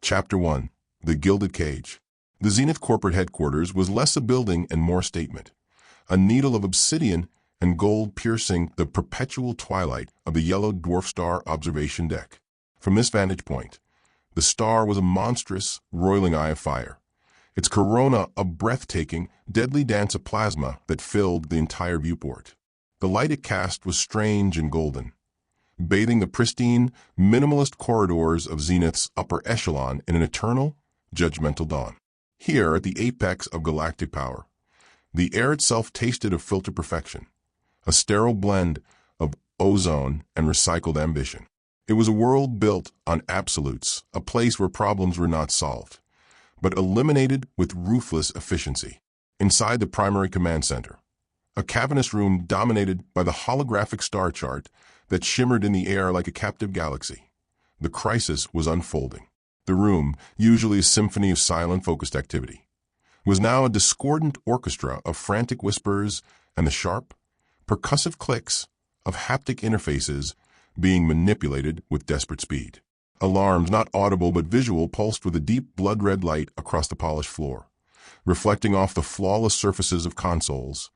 Chapter 1. The Gilded Cage. The Zenith corporate headquarters was less a building and more statement. A needle of obsidian and gold piercing the perpetual twilight of the Yellow Dwarf Star observation deck. From this vantage point, the star was a monstrous, roiling eye of fire. Its corona a breathtaking, deadly dance of plasma that filled the entire viewport. The light it cast was strange and golden, bathing the pristine, minimalist corridors of Zenith's upper echelon in an eternal, judgmental dawn. Here, at the apex of galactic power, the air itself tasted of filtered perfection, a sterile blend of ozone and recycled ambition. It was a world built on absolutes, a place where problems were not solved, but eliminated with ruthless efficiency. Inside the primary command center, a cavernous room dominated by the holographic star chart that shimmered in the air like a captive galaxy. The crisis was unfolding. The room, usually a symphony of silent, focused activity, was now a discordant orchestra of frantic whispers and the sharp, percussive clicks of haptic interfaces being manipulated with desperate speed. Alarms, not audible but visual, pulsed with a deep blood-red light across the polished floor, reflecting off the flawless surfaces of consoles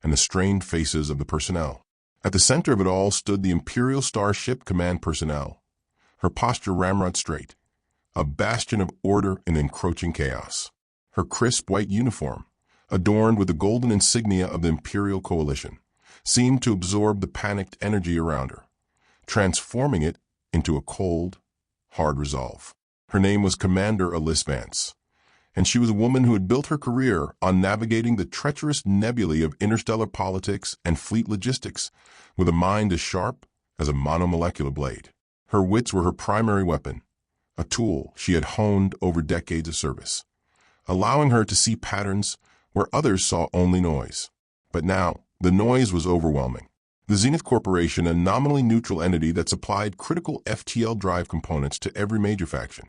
and the strained faces of the personnel. At the center of it all stood the Imperial Starship Command personnel, her posture ramrod straight, a bastion of order in encroaching chaos. Her crisp white uniform, adorned with the golden insignia of the Imperial Coalition, seemed to absorb the panicked energy around her, transforming it into a cold, hard resolve. Her name was Commander Alyss Vance, and she was a woman who had built her career on navigating the treacherous nebulae of interstellar politics and fleet logistics with a mind as sharp as a monomolecular blade. Her wits were her primary weapon, a tool she had honed over decades of service, allowing her to see patterns where others saw only noise. But now, the noise was overwhelming. The Zenith Corporation, a nominally neutral entity that supplied critical FTL drive components to every major faction,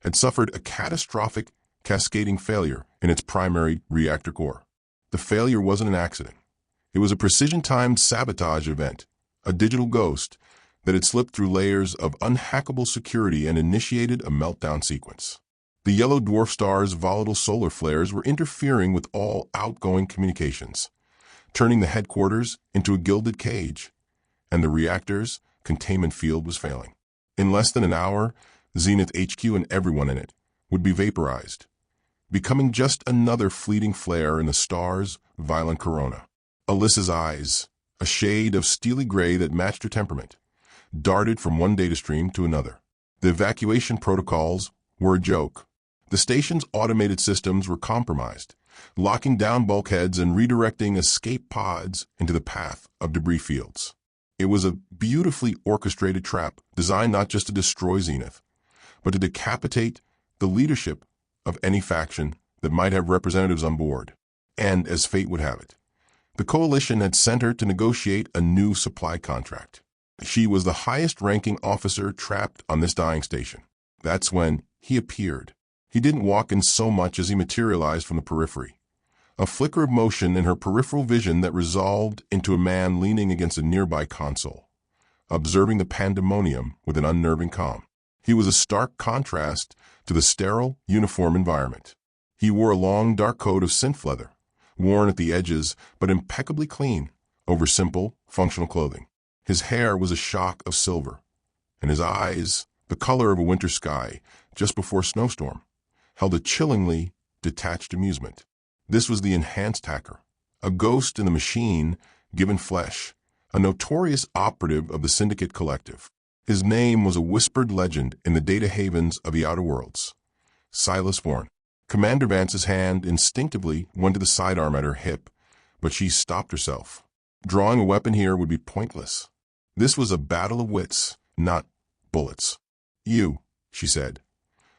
had suffered a catastrophic cascading failure in its primary reactor core. The failure wasn't an accident. It was a precision-timed sabotage event, a digital ghost that had slipped through layers of unhackable security and initiated a meltdown sequence. The Yellow Dwarf Star's volatile solar flares were interfering with all outgoing communications, turning the headquarters into a gilded cage, and the reactor's containment field was failing. In less than an hour, Zenith HQ and everyone in it would be vaporized, becoming just another fleeting flare in the star's violent corona. Alyss's eyes, a shade of steely gray that matched her temperament, darted from one data stream to another. The evacuation protocols were a joke. The station's automated systems were compromised, locking down bulkheads and redirecting escape pods into the path of debris fields. It was a beautifully orchestrated trap designed not just to destroy Zenith, but to decapitate the leadership of any faction that might have representatives on board. And as fate would have it, the Coalition had sent her to negotiate a new supply contract. She was the highest-ranking officer trapped on this dying station. That's when he appeared. He didn't walk in so much as he materialized from the periphery, a flicker of motion in her peripheral vision that resolved into a man leaning against a nearby console, observing the pandemonium with an unnerving calm. He was a stark contrast to the sterile, uniform environment. He wore a long, dark coat of synth leather, worn at the edges but impeccably clean over simple, functional clothing. His hair was a shock of silver, and his eyes, the color of a winter sky just before a snowstorm, held a chillingly detached amusement. This was the enhanced hacker, a ghost in the machine given flesh, a notorious operative of the Syndicate collective. His name was a whispered legend in the data havens of the Outer Worlds, Silas Vorn. Commander Vance's hand instinctively went to the sidearm at her hip, but she stopped herself. Drawing a weapon here would be pointless. This was a battle of wits, not bullets. "You," she said,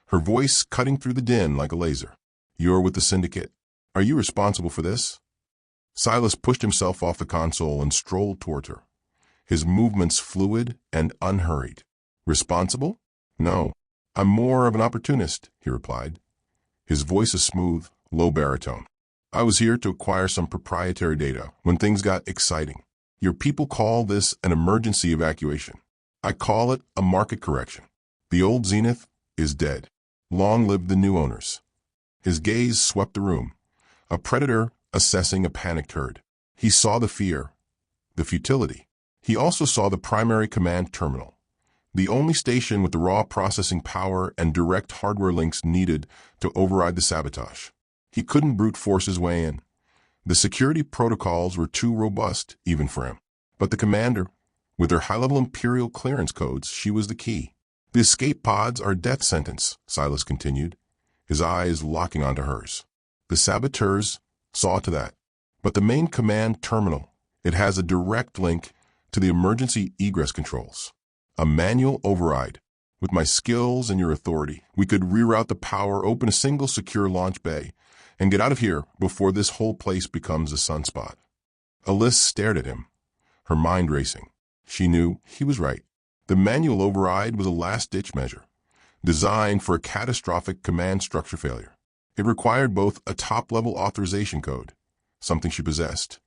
her voice cutting through the din like a laser. "You're with the Syndicate. Are you responsible for this?" Silas pushed himself off the console and strolled toward her, his movements fluid and unhurried. "Responsible? No. I'm more of an opportunist," he replied, his voice a smooth, low baritone. "I was here to acquire some proprietary data when things got exciting. Your people call this an emergency evacuation. I call it a market correction. The old Zenith is dead." Long live the new owners. His gaze swept the room, a predator assessing a panicked herd. He saw the fear, the futility. He also saw the primary command terminal, the only station with the raw processing power and direct hardware links needed to override the sabotage. He couldn't brute force his way in. The security protocols were too robust, even for him. But the commander, with her high-level Imperial clearance codes, she was the key. The escape pods are death sentence, Silas continued, his eyes locking onto hers. The saboteurs saw to that. But the main command terminal, it has a direct link to the emergency egress controls. A manual override. With my skills and your authority, we could reroute the power, open a single secure launch bay, and get out of here before this whole place becomes a sunspot. Alyss stared at him, her mind racing. She knew he was right. The manual override was a last-ditch measure, designed for a catastrophic command structure failure. It required both a top-level authorization code, something she possessed,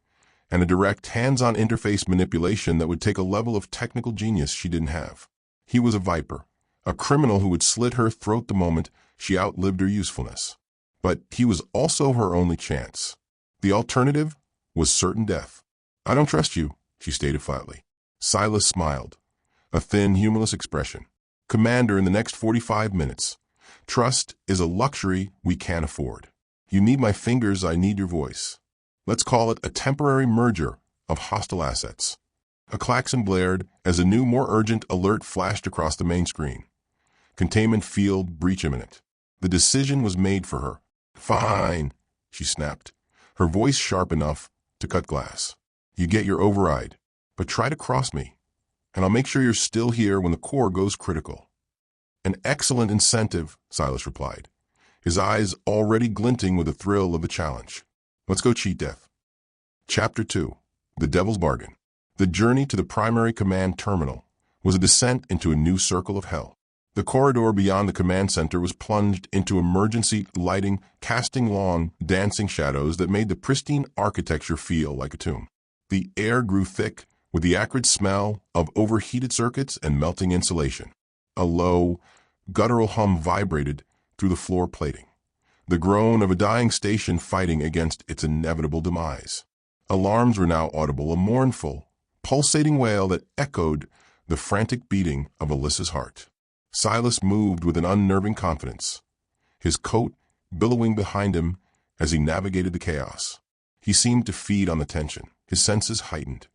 and a direct hands-on interface manipulation that would take a level of technical genius she didn't have. He was a viper, a criminal who would slit her throat the moment she outlived her usefulness. But he was also her only chance. The alternative was certain death. I don't trust you, she stated flatly. Silas smiled, a thin, humorless expression. Commander, in the next 45 minutes. Trust is a luxury we can't afford. You need my fingers, I need your voice. Let's call it a temporary merger of hostile assets. A klaxon blared as a new, more urgent alert flashed across the main screen. Containment field breach imminent. The decision was made for her. Fine, she snapped, her voice sharp enough to cut glass. You get your override, but try to cross me, and I'll make sure you're still here when the core goes critical. An excellent incentive, Silas replied, his eyes already glinting with the thrill of a challenge. Let's go cheat death. Chapter 2. The Devil's Bargain. The journey to the primary command terminal was a descent into a new circle of hell. The corridor beyond the command center was plunged into emergency lighting, casting long, dancing shadows that made the pristine architecture feel like a tomb. The air grew thick with the acrid smell of overheated circuits and melting insulation. A low, guttural hum vibrated through the floor plating, the groan of a dying station fighting against its inevitable demise. Alarms were now audible, a mournful, pulsating wail that echoed the frantic beating of Alyssa's heart. Silas moved with an unnerving confidence, his coat billowing behind him as he navigated the chaos. He seemed to feed on the tension, his senses heightened,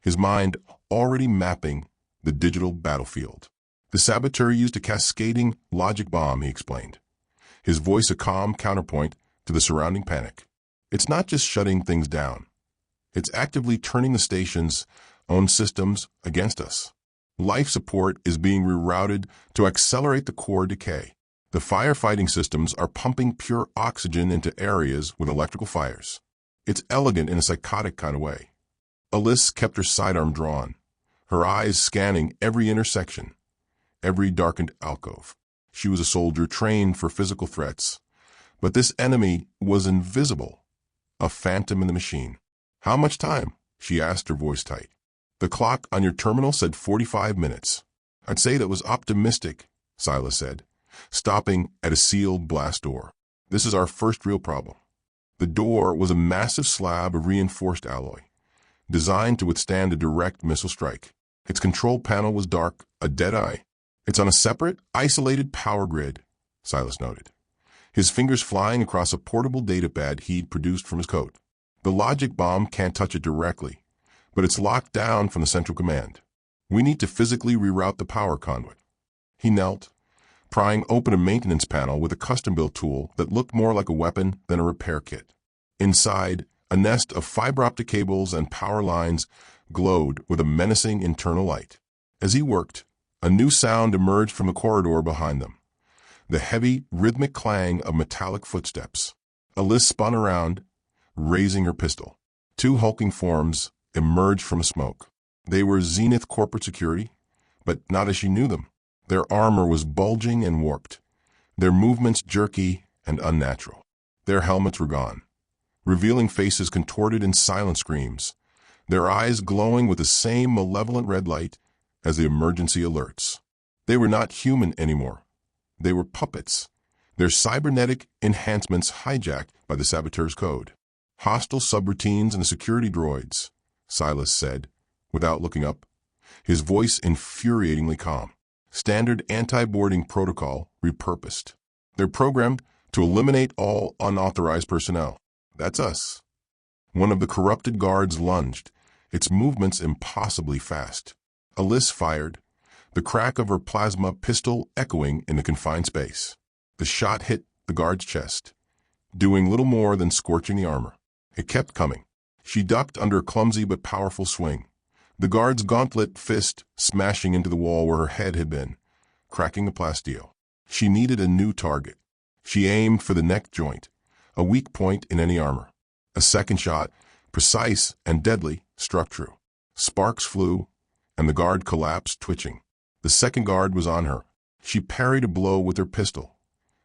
his mind already mapping the digital battlefield. The saboteur used a cascading logic bomb, he explained, his voice a calm counterpoint to the surrounding panic. It's not just shutting things down. It's actively turning the station's own systems against us. Life support is being rerouted to accelerate the core decay. The firefighting systems are pumping pure oxygen into areas with electrical fires. It's elegant in a psychotic kind of way. Alyss kept her sidearm drawn, her eyes scanning every intersection, every darkened alcove. She was a soldier trained for physical threats, but this enemy was invisible, a phantom in the machine. How much time? She asked, her voice tight. The clock on your terminal said 45 minutes. I'd say that was optimistic, Silas said, stopping at a sealed blast door. This is our first real problem. The door was a massive slab of reinforced alloy, designed to withstand a direct missile strike. Its control panel was dark, a dead eye. It's on a separate, isolated power grid, Silas noted, his fingers flying across a portable datapad he'd produced from his coat. The logic bomb can't touch it directly, but it's locked down from the central command. We need to physically reroute the power conduit. He knelt, prying open a maintenance panel with a custom-built tool that looked more like a weapon than a repair kit. Inside, a nest of fiber optic cables and power lines glowed with a menacing internal light. As he worked, a new sound emerged from the corridor behind them, the heavy, rhythmic clang of metallic footsteps. Alyss spun around, raising her pistol. Two hulking forms emerged from smoke. They were Zenith corporate security, but not as she knew them. Their armor was bulging and warped, their movements jerky and unnatural. Their helmets were gone, revealing faces contorted in silent screams, their eyes glowing with the same malevolent red light as the emergency alerts. They were not human anymore. They were puppets, their cybernetic enhancements hijacked by the saboteur's code. Hostile subroutines and the security droids, Silas said, without looking up, his voice infuriatingly calm. Standard anti-boarding protocol repurposed. They're programmed to eliminate all unauthorized personnel. That's us. One of the corrupted guards lunged, its movements impossibly fast. Alyss fired, the crack of her plasma pistol echoing in the confined space. The shot hit the guard's chest, doing little more than scorching the armor. It kept coming. She ducked under a clumsy but powerful swing, the guard's gauntlet fist smashing into the wall where her head had been, cracking the plasteel. She needed a new target. She aimed for the neck joint, a weak point in any armor. A second shot, precise and deadly, struck true. Sparks flew, and the guard collapsed, twitching. The second guard was on her. She parried a blow with her pistol,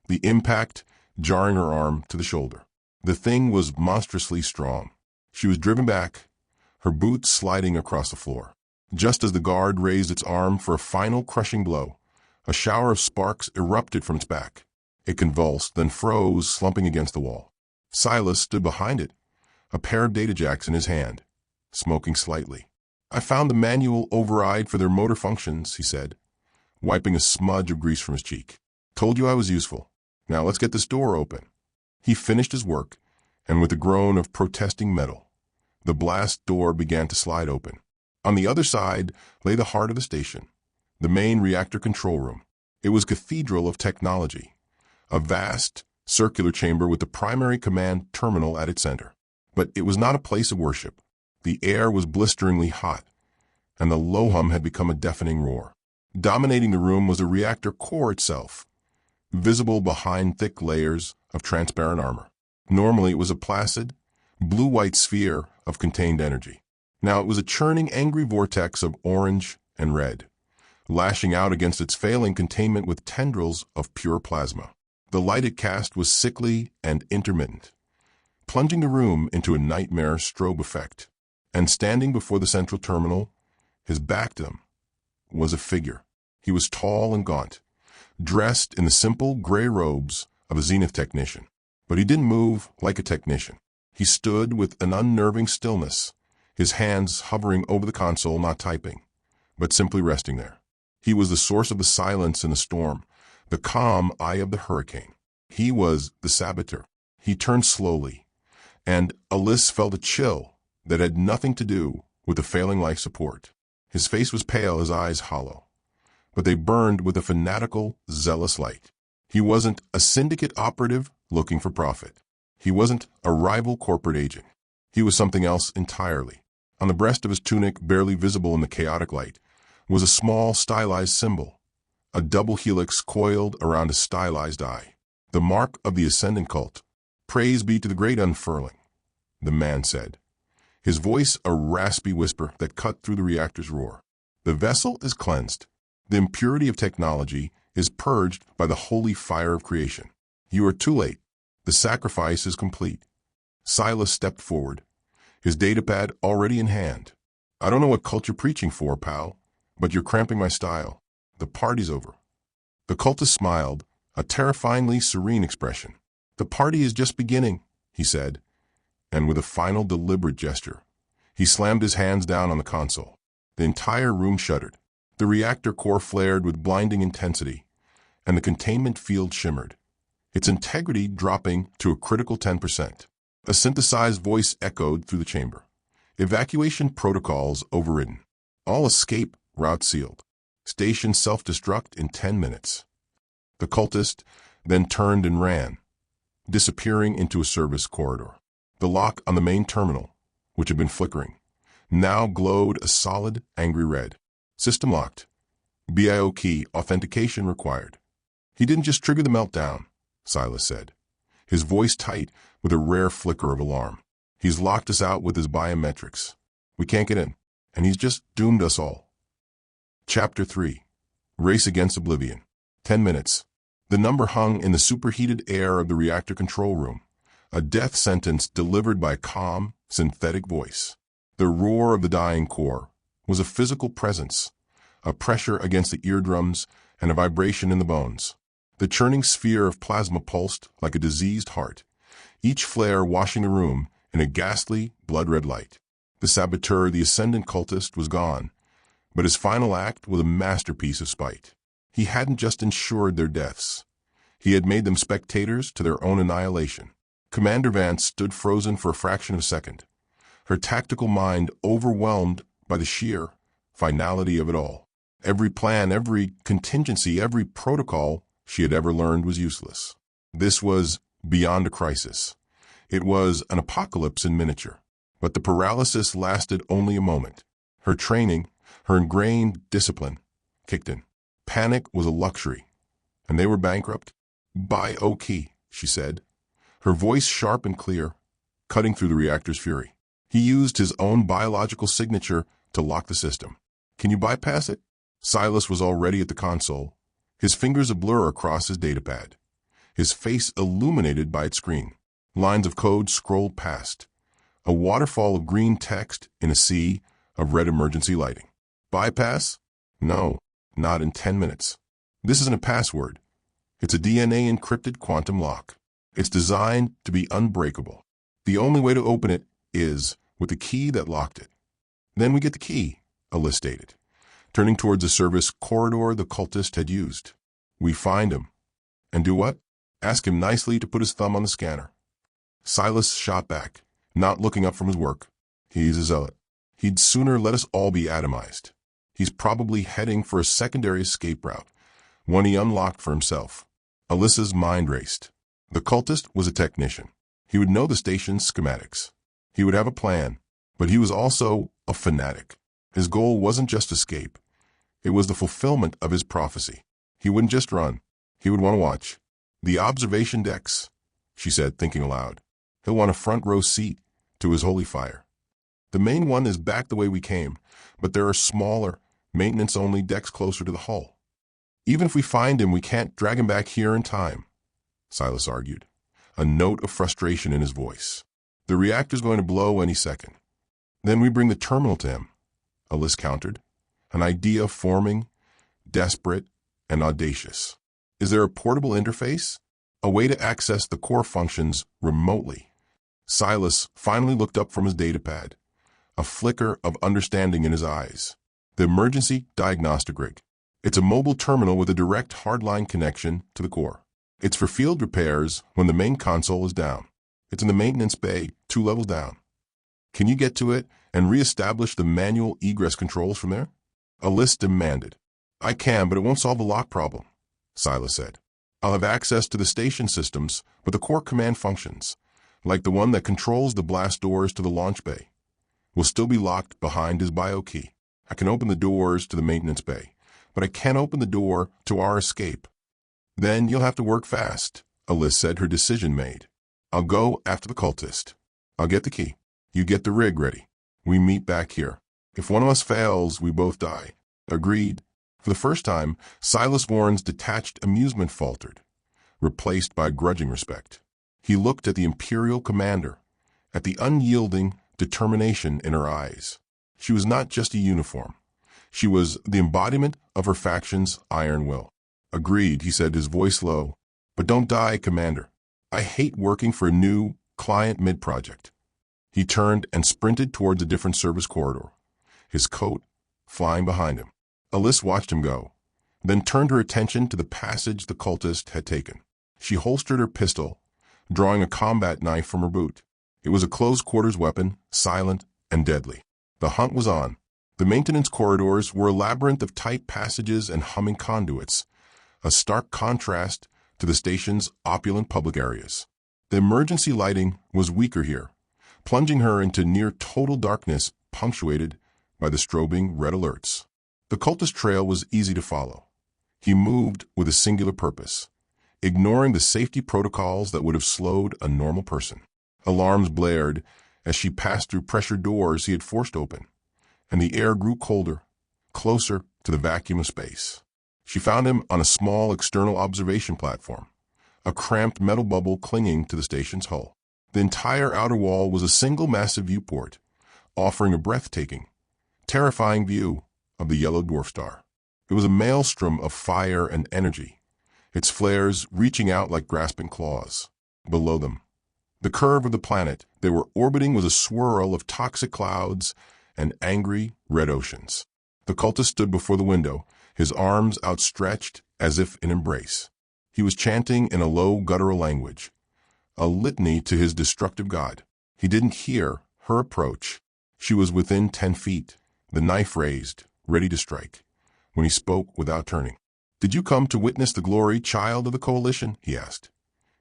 the impact jarring her arm to the shoulder. The thing was monstrously strong. She was driven back, her boots sliding across the floor. Just as the guard raised its arm for a final crushing blow, a shower of sparks erupted from its back. It convulsed, then froze, slumping against the wall. Silas stood behind it, a pair of data jacks in his hand, smoking slightly. "I found the manual override for their motor functions," he said, wiping a smudge of grease from his cheek. "Told you I was useful. Now let's get this door open." He finished his work, and with a groan of protesting metal, the blast door began to slide open. On the other side lay the heart of the station, the main reactor control room. It was a cathedral of technology, a vast, circular chamber with the primary command terminal at its center. But it was not a place of worship. The air was blisteringly hot, and the low hum had become a deafening roar. Dominating the room was the reactor core itself, visible behind thick layers of transparent armor. Normally it was a placid, blue-white sphere of contained energy. Now it was a churning, angry vortex of orange and red, lashing out against its failing containment with tendrils of pure plasma. The light it cast was sickly and intermittent, plunging the room into a nightmare strobe effect. And standing before the central terminal, his back to them, was a figure. He was tall and gaunt, dressed in the simple gray robes of a Zenith technician. But he didn't move like a technician. He stood with an unnerving stillness, his hands hovering over the console, not typing, but simply resting there. He was the source of the silence in the storm, the calm eye of the hurricane. He was the saboteur. He turned slowly, and Alyss felt a chill that had nothing to do with the failing life support. His face was pale, his eyes hollow, but they burned with a fanatical, zealous light. He wasn't a Syndicate operative looking for profit. He wasn't a rival corporate agent. He was something else entirely. On the breast of his tunic, barely visible in the chaotic light, was a small, stylized symbol, a double helix coiled around a stylized eye. The mark of the Ascendant Cult. "Praise be to the great unfurling," the man said, his voice a raspy whisper that cut through the reactor's roar. "The vessel is cleansed. The impurity of technology is purged by the holy fire of creation. You are too late. The sacrifice is complete." Silas stepped forward, his datapad already in hand. "I don't know what cult you're preaching for, pal, but you're cramping my style. The party's over." The cultist smiled, a terrifyingly serene expression. "The party is just beginning," he said, and with a final deliberate gesture, he slammed his hands down on the console. The entire room shuddered. The reactor core flared with blinding intensity, and the containment field shimmered, its integrity dropping to a critical 10%. A synthesized voice echoed through the chamber. "Evacuation protocols overridden. All escape routes sealed. Station self-destruct in 10 minutes. The cultist then turned and ran, disappearing into a service corridor. The lock on the main terminal, which had been flickering, now glowed a solid, angry red. "System locked. BIO key authentication required." "He didn't just trigger the meltdown," Silas said, his voice tight with a rare flicker of alarm. "He's locked us out with his biometrics. We can't get in, and he's just doomed us all." Chapter 3. Race Against Oblivion. 10 minutes. The number hung in the superheated air of the reactor control room, a death sentence delivered by a calm, synthetic voice. The roar of the dying core was a physical presence, a pressure against the eardrums and a vibration in the bones. The churning sphere of plasma pulsed like a diseased heart, each flare washing the room in a ghastly, blood-red light. The saboteur, the Ascendant Cultist, was gone, but his final act was a masterpiece of spite. He hadn't just ensured their deaths. He had made them spectators to their own annihilation. Commander Vance stood frozen for a fraction of a second, her tactical mind overwhelmed by the sheer finality of it all. Every plan, every contingency, every protocol she had ever learned was useless. This was beyond a crisis. It was an apocalypse in miniature. But the paralysis lasted only a moment. Her training, her ingrained discipline, kicked in. Panic was a luxury, and they were bankrupt. "By Oki," she said, her voice sharp and clear, cutting through the reactor's fury. He used his own biological signature to lock the system. "Can you bypass it?" Silas was already at the console, his fingers a blur across his datapad, his face illuminated by its screen. Lines of code scrolled past, a waterfall of green text in a sea of red emergency lighting. Bypass? No, not in 10 minutes. This isn't a password. It's a DNA encrypted quantum lock. It's designed to be unbreakable. The only way to open it is with the key that locked it. "Then we get the key," Alyss stated, turning towards the service corridor the cultist had used. "We find him. And do what? Ask him nicely to put his thumb on the scanner." Silas shot back, not looking up from his work. "He's a zealot. He'd sooner let us all be atomized. He's probably heading for a secondary escape route, one he unlocked for himself." Alyssa's mind raced. The cultist was a technician. He would know the station's schematics. He would have a plan, but he was also a fanatic. His goal wasn't just escape. It was the fulfillment of his prophecy. He wouldn't just run. He would want to watch. "The observation decks," she said, thinking aloud. "He'll want a front row seat to his holy fire. The main one is back the way we came, but there are smaller, maintenance-only decks closer to the hull. Even if we find him, we can't drag him back here in time," Silas argued, a note of frustration in his voice. "The reactor's going to blow any second. Then we bring the terminal to him," Alyss countered, an idea forming, desperate and audacious. "Is there a portable interface? A way to access the core functions remotely?" Silas finally looked up from his datapad, a flicker of understanding in his eyes. "The emergency diagnostic rig. It's a mobile terminal with a direct hardline connection to the core. It's for field repairs when the main console is down. It's in the maintenance bay, 2 levels down. Can you get to it and reestablish the manual egress controls from there?" Alyss demanded. "I can, but it won't solve the lock problem," Silas said. "I'll have access to the station systems, but the core command functions, like the one that controls the blast doors to the launch bay, will still be locked behind his bio key. I can open the doors to the maintenance bay, but I can't open the door to our escape." "Then you'll have to work fast," Alyss said, her decision made. "I'll go after the cultist. I'll get the key. You get the rig ready. We meet back here. If one of us fails, we both die." "Agreed." For the first time, Silas Vorn's detached amusement faltered, replaced by grudging respect. He looked at the Imperial commander, at the unyielding determination in her eyes. She was not just a uniform. She was the embodiment of her faction's iron will. "Agreed," he said, his voice low. "But don't die, Commander. I hate working for a new client mid-project." He turned and sprinted towards a different service corridor, his coat flying behind him. Alyss watched him go, then turned her attention to the passage the cultist had taken. She holstered her pistol, drawing a combat knife from her boot. It was a close-quarters weapon, silent and deadly. The hunt was on. The maintenance corridors were a labyrinth of tight passages and humming conduits, a stark contrast to the station's opulent public areas. The emergency lighting was weaker here, plunging her into near-total darkness punctuated by the strobing red alerts. The cultist trail was easy to follow. He moved with a singular purpose, ignoring the safety protocols that would have slowed a normal person. Alarms blared as she passed through pressure doors he had forced open, and the air grew colder, closer to the vacuum of space. She found him on a small external observation platform, a cramped metal bubble clinging to the station's hull. The entire outer wall was a single massive viewport, offering a breathtaking, terrifying view of the Yellow Dwarf Star. It was a maelstrom of fire and energy, its flares reaching out like grasping claws. Below them, the curve of the planet they were orbiting was a swirl of toxic clouds and angry red oceans. The cultist stood before the window, his arms outstretched as if in embrace. He was chanting in a low guttural language, a litany to his destructive god. He didn't hear her approach. She was within 10 feet, the knife raised, ready to strike, when he spoke without turning. "Did you come to witness the glory, child of the coalition?" he asked,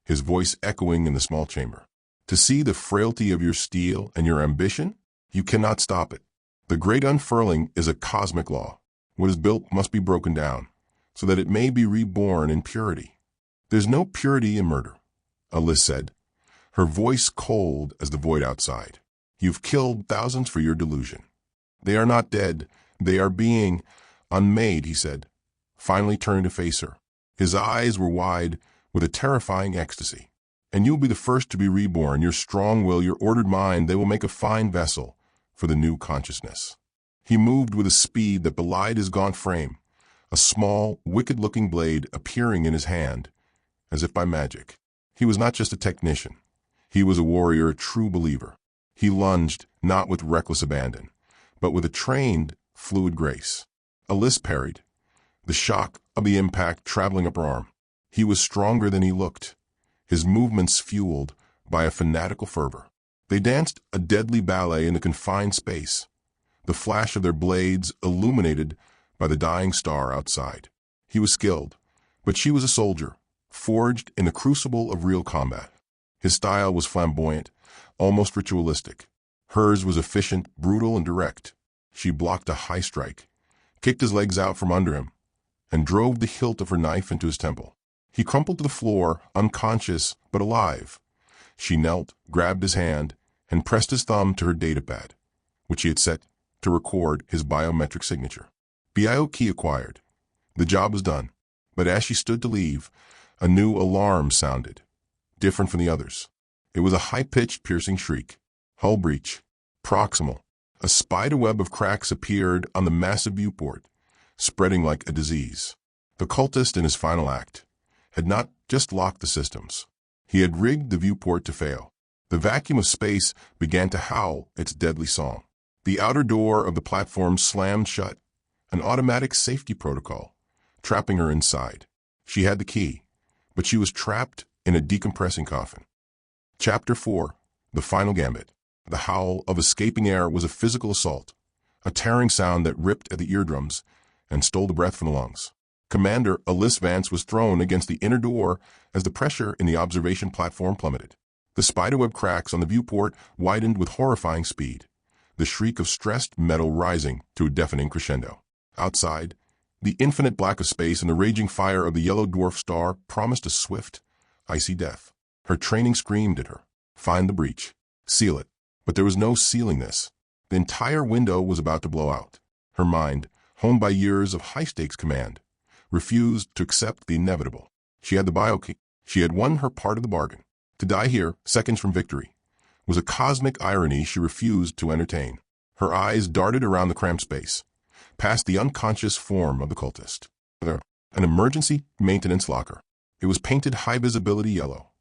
his voice echoing in the small chamber. "To see the frailty of your steel and your ambition? You cannot stop it. The great unfurling is a cosmic law. What is built must be broken down, so that it may be reborn in purity." "There's no purity in murder," Alyss said, her voice cold as the void outside. "You've killed thousands for your delusion. They are not dead. They are being unmade," he said, finally turning to face her. His eyes were wide with a terrifying ecstasy. "And you'll be the first to be reborn. Your strong will, your ordered mind, they will make a fine vessel for the new consciousness." He moved with a speed that belied his gaunt frame, a small, wicked-looking blade appearing in his hand, as if by magic. He was not just a technician. He was a warrior, a true believer. He lunged, not with reckless abandon, but with a trained, fluid grace. Alyss parried, the shock of the impact traveling up her arm. He was stronger than he looked, his movements fueled by a fanatical fervor. They danced a deadly ballet in the confined space, the flash of their blades illuminated by the dying star outside. He was skilled, but she was a soldier, forged in the crucible of real combat. His style was flamboyant, almost ritualistic. Hers was efficient, brutal, and direct. She blocked a high strike, kicked his legs out from under him, and drove the hilt of her knife into his temple. He crumpled to the floor, unconscious but alive. She knelt, grabbed his hand, and pressed his thumb to her datapad, which he had set to record his biometric signature. BIO key acquired. The job was done, but as she stood to leave, a new alarm sounded, different from the others. It was a high-pitched, piercing shriek. Hull breach. Proximal. A spiderweb of cracks appeared on the massive viewport, spreading like a disease. The cultist, in his final act, had not just locked the systems. He had rigged the viewport to fail. The vacuum of space began to howl its deadly song. The outer door of the platform slammed shut, an automatic safety protocol, trapping her inside. She had the key, but she was trapped in a decompressing coffin. Chapter 4. The Final Gambit. The howl of escaping air was a physical assault, a tearing sound that ripped at the eardrums and stole the breath from the lungs. Commander Alyss Vance was thrown against the inner door as the pressure in the observation platform plummeted. The spiderweb cracks on the viewport widened with horrifying speed, the shriek of stressed metal rising to a deafening crescendo. Outside, the infinite black of space and the raging fire of the Yellow Dwarf Star promised a swift, icy death. Her training screamed at her. Find the breach. Seal it. But there was no sealing this. The entire window was about to blow out. Her mind, honed by years of high-stakes command, refused to accept the inevitable. She had the bio-key. She had won her part of the bargain. To die here, seconds from victory, was a cosmic irony she refused to entertain. Her eyes darted around the cramped space, past the unconscious form of the cultist. An emergency maintenance locker. It was painted high-visibility yellow,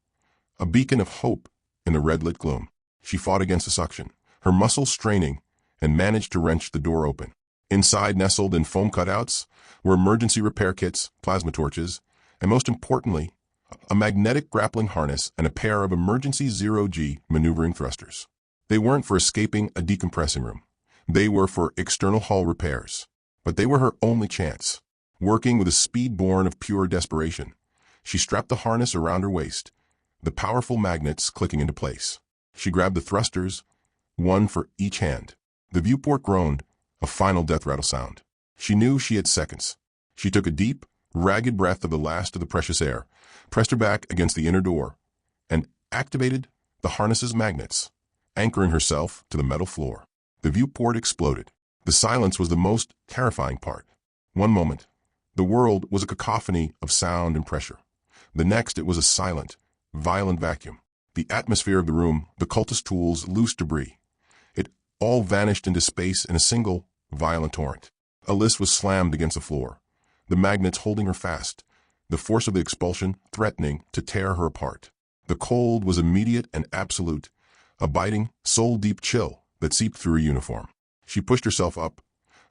a beacon of hope in the red-lit gloom. She fought against the suction, her muscles straining, and managed to wrench the door open. Inside, nestled in foam cutouts, were emergency repair kits, plasma torches, and most importantly, a magnetic grappling harness and a pair of emergency zero-G maneuvering thrusters. They weren't for escaping a decompressing room. They were for external hull repairs. But they were her only chance. Working with a speed born of pure desperation, she strapped the harness around her waist, the powerful magnets clicking into place. She grabbed the thrusters, one for each hand. The viewport groaned, a final death rattle sound. She knew she had seconds. She took a deep, ragged breath of the last of the precious air, pressed her back against the inner door, and activated the harness's magnets, anchoring herself to the metal floor. The viewport exploded. The silence was the most terrifying part. One moment, the world was a cacophony of sound and pressure. The next, it was a silent, violent vacuum. The atmosphere of the room, the cultist tools, loose debris. It all vanished into space in a single, violent torrent. Alyss was slammed against the floor, the magnets holding her fast, the force of the expulsion threatening to tear her apart. The cold was immediate and absolute, a biting, soul-deep chill that seeped through her uniform. She pushed herself up,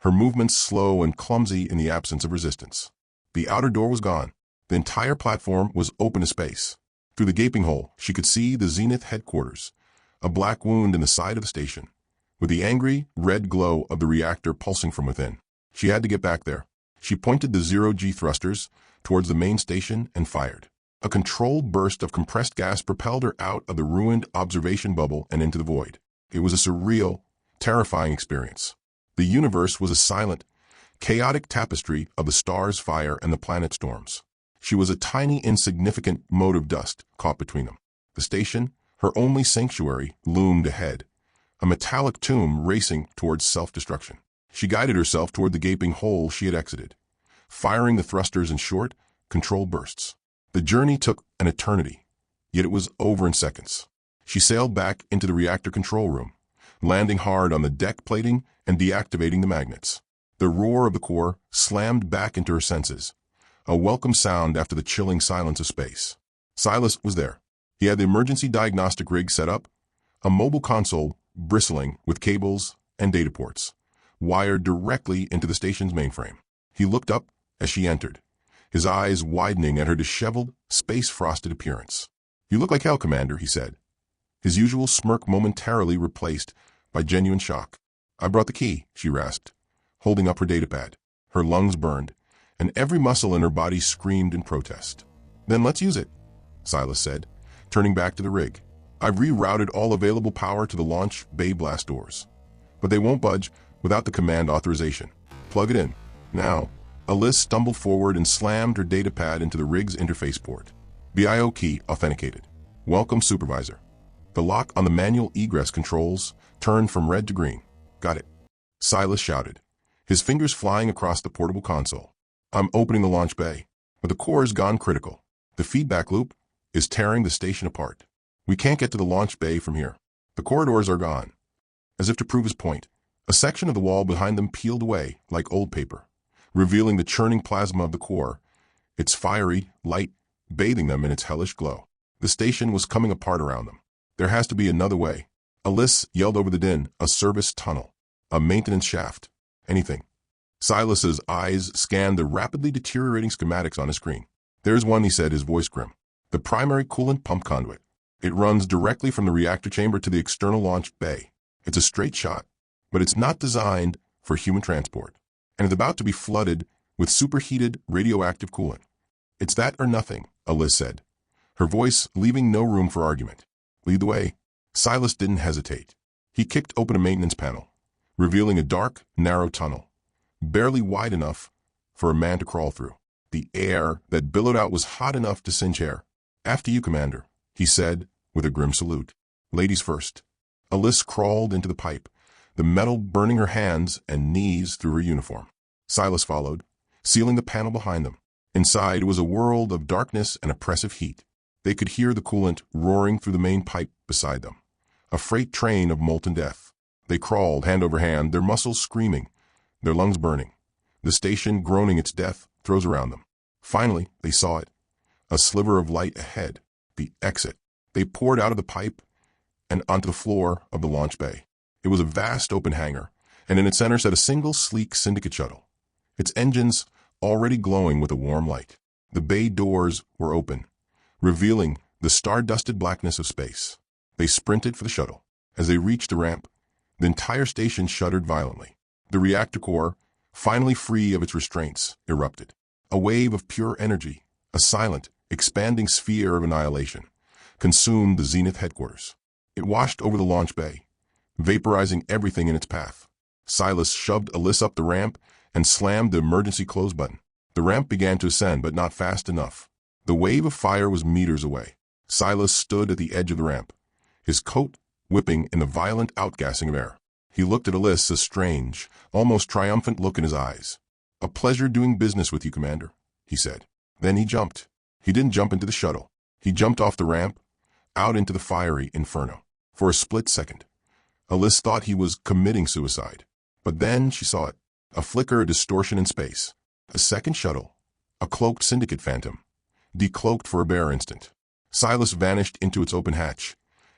her movements slow and clumsy in the absence of resistance. The outer door was gone. The entire platform was open to space. Through the gaping hole, she could see the Zenith headquarters, a black wound in the side of the station, with the angry, red glow of the reactor pulsing from within. She had to get back there. She pointed the zero-G thrusters towards the main station and fired. A controlled burst of compressed gas propelled her out of the ruined observation bubble and into the void. It was a surreal, terrifying experience. The universe was a silent, chaotic tapestry of the stars' fire and the planet storms. She was a tiny, insignificant mote of dust caught between them. The station, her only sanctuary, loomed ahead, a metallic tomb racing towards self-destruction. She guided herself toward the gaping hole she had exited, firing the thrusters in short, controlled bursts. The journey took an eternity, yet it was over in seconds. She sailed back into the reactor control room, landing hard on the deck plating and deactivating the magnets. The roar of the core slammed back into her senses, a welcome sound after the chilling silence of space. Silas was there. He had the emergency diagnostic rig set up, a mobile console bristling with cables and data ports, wired directly into the station's mainframe. He looked up as she entered, his eyes widening at her disheveled, space-frosted appearance. "You look like hell, Commander," he said, his usual smirk momentarily replaced by genuine shock. "I brought the key," she rasped, holding up her datapad. Her lungs burned, and every muscle in her body screamed in protest. "Then let's use it," Silas said, turning back to the rig. "I've rerouted all available power to the launch bay blast doors, but they won't budge without the command authorization. Plug it in. Now." Alyss stumbled forward and slammed her datapad into the rig's interface port. BIO key authenticated. "Welcome, Supervisor." The lock on the manual egress controls turned from red to green. "Got it," Silas shouted, his fingers flying across the portable console. "I'm opening the launch bay, but the core has gone critical. The feedback loop is tearing the station apart. We can't get to the launch bay from here. The corridors are gone." As if to prove his point, a section of the wall behind them peeled away like old paper, revealing the churning plasma of the core, its fiery light bathing them in its hellish glow. The station was coming apart around them. "There has to be another way." Alyss yelled over the din. "A service tunnel, a maintenance shaft, anything." Silas's eyes scanned the rapidly deteriorating schematics on his screen. "There's one," he said, his voice grim. "The primary coolant pump conduit. It runs directly from the reactor chamber to the external launch bay. It's a straight shot, but it's not designed for human transport, and it's about to be flooded with superheated radioactive coolant." "It's that or nothing," Alyss said, her voice leaving no room for argument. "Lead the way." Silas didn't hesitate. He kicked open a maintenance panel, revealing a dark, narrow tunnel, barely wide enough for a man to crawl through. The air that billowed out was hot enough to singe hair. "After you, Commander," he said with a grim salute. "Ladies first." Alyss crawled into the pipe, the metal burning her hands and knees through her uniform. Silas followed, sealing the panel behind them. Inside was a world of darkness and oppressive heat. They could hear the coolant roaring through the main pipe beside them, a freight train of molten death. They crawled hand over hand, their muscles screaming, their lungs burning, the station groaning its death throes around them. Finally, they saw it, a sliver of light ahead, the exit. They poured out of the pipe and onto the floor of the launch bay. It was a vast open hangar, and in its center sat a single sleek Syndicate shuttle, its engines already glowing with a warm light. The bay doors were open, revealing the star-dusted blackness of space. They sprinted for the shuttle. As they reached the ramp, the entire station shuddered violently. The reactor core, finally free of its restraints, erupted. A wave of pure energy, a silent, expanding sphere of annihilation, consumed the Zenith headquarters. It washed over the launch bay, vaporizing everything in its path. Silas shoved Alyss up the ramp and slammed the emergency close button. The ramp began to ascend, but not fast enough. The wave of fire was meters away. Silas stood at the edge of the ramp, his coat whipping in the violent outgassing of air. He looked at Alyss, a strange, almost triumphant look in his eyes. "A pleasure doing business with you, Commander," he said. Then he jumped. He didn't jump into the shuttle. He jumped off the ramp, out into the fiery inferno. For a split second, Alyss thought he was committing suicide. But then she saw it, a flicker of distortion in space. A second shuttle, a cloaked Syndicate phantom, decloaked for a bare instant. Silas vanished into its open hatch,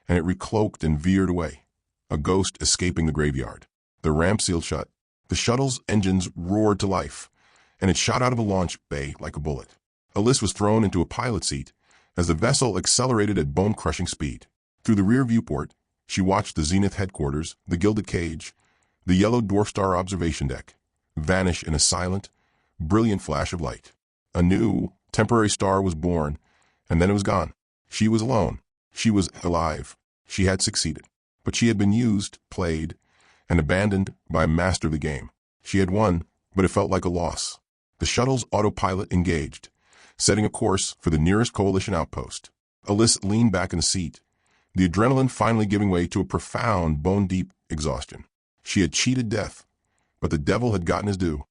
and it recloaked and veered away, a ghost escaping the graveyard. The ramp sealed shut. The shuttle's engines roared to life, and it shot out of a launch bay like a bullet. Alyss was thrown into a pilot seat as the vessel accelerated at bone-crushing speed. Through the rear viewport, she watched the Zenith headquarters, the Gilded Cage, the Yellow Dwarf Star observation deck, vanish in a silent, brilliant flash of light. A new, temporary star was born, and then it was gone. She was alone. She was alive. She had succeeded. But she had been used, played, and abandoned by a master of the game. She had won, but it felt like a loss. The shuttle's autopilot engaged, setting a course for the nearest coalition outpost. Alyss leaned back in the seat, the adrenaline finally giving way to a profound, bone-deep exhaustion. She had cheated death, but the devil had gotten his due.